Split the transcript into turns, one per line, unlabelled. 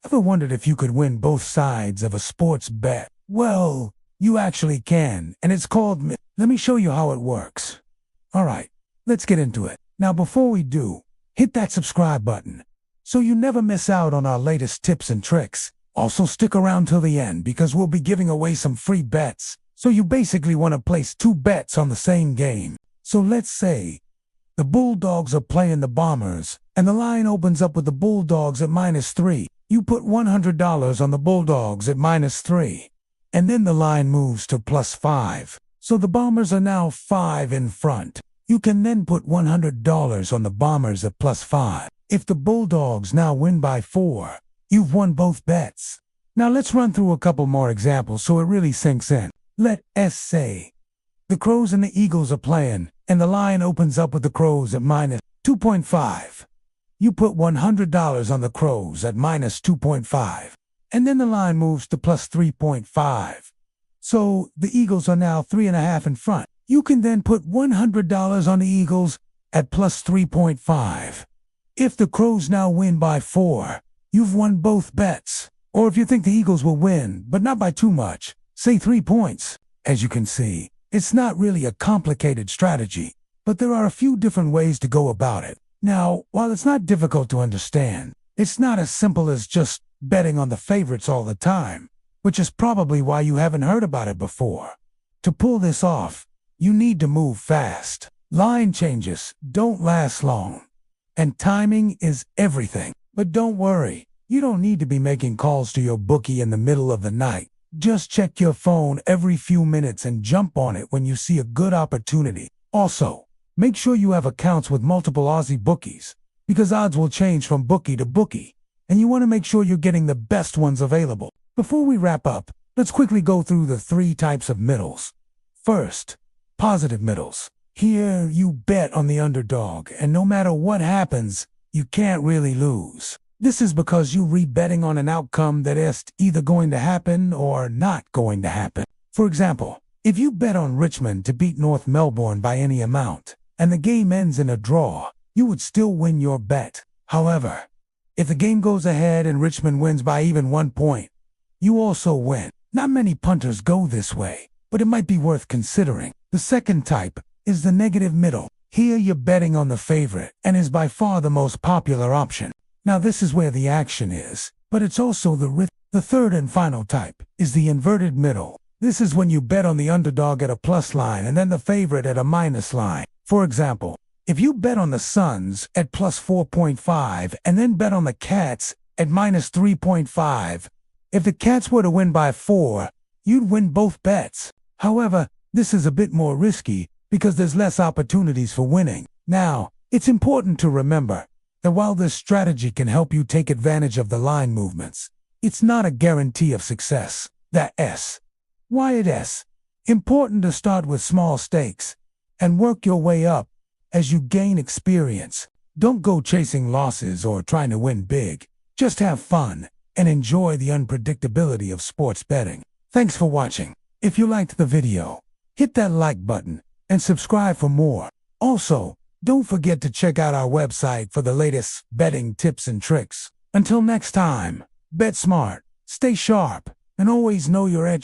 Ever wondered if you could win both sides of a sports bet? Well, you actually can, and it's called Let me show you how it works. Alright, let's get into it. Now before we do, hit that subscribe button so you never miss out on our latest tips and tricks. Also stick around till the end because we'll be giving away some free bets. So you basically want to place 2 bets on the same game. So let's say the Bulldogs are playing the Bombers, and the line opens up with the Bulldogs at -3. You put $100 on the Bulldogs at -3. And then the line moves to +5. So the Bombers are now 5 in front. You can then put $100 on the Bombers at +5. If the Bulldogs now win by 4, you've won both bets. Now let's run through a couple more examples so it really sinks in. Let's say the Crows and the Eagles are playing, and the line opens up with the Crows at -2.5. You put $100 on the Crows at -2.5, and then the line moves to +3.5. So the Eagles are now 3.5 in front. You can then put $100 on the Eagles at +3.5. If the Crows now win by 4, you've won both bets. Or if you think the Eagles will win, but not by too much, say 3 points. As you can see, it's not really a complicated strategy, but there are a few different ways to go about it. Now, while it's not difficult to understand, it's not as simple as just betting on the favorites all the time, which is probably why you haven't heard about it before. To pull this off, you need to move fast. Line changes don't last long, and timing is everything. But don't worry, you don't need to be making calls to your bookie in the middle of the night. Just check your phone every few minutes and jump on it when you see a good opportunity. Also, make sure you have accounts with multiple Aussie bookies, because odds will change from bookie to bookie, and you want to make sure you're getting the best ones available. Before we wrap up, let's quickly go through the 3 types of middles. First, positive middles. Here, you bet on the underdog, and no matter what happens, you can't really lose. This is because you're rebetting on an outcome that is either going to happen or not going to happen. For example, if you bet on Richmond to beat North Melbourne by any amount, and the game ends in a draw, you would still win your bet. However, if the game goes ahead and Richmond wins by even 1 point, you also win. Not many punters go this way, but it might be worth considering. The second type is the negative middle. Here you're betting on the favorite, and is by far the most popular option. Now this is where the action is, but it's also the risk. The third and final type is the inverted middle. This is when you bet on the underdog at a plus line and then the favorite at a minus line. For example, if you bet on the Suns at +4.5 and then bet on the Cats at -3.5, if the Cats were to win by 4, you'd win both bets. However, this is a bit more risky because there's less opportunities for winning. Now, it's important to remember that while this strategy can help you take advantage of the line movements, it's not a guarantee of success. Why it is important to start with small stakes and work your way up as you gain experience. Don't go chasing losses or trying to win big. Just have fun and enjoy the unpredictability of sports betting. Thanks for watching. If you liked the video, hit that like button and subscribe for more. Also, don't forget to check out our website for the latest betting tips and tricks. Until next time, bet smart, stay sharp, and always know your edge.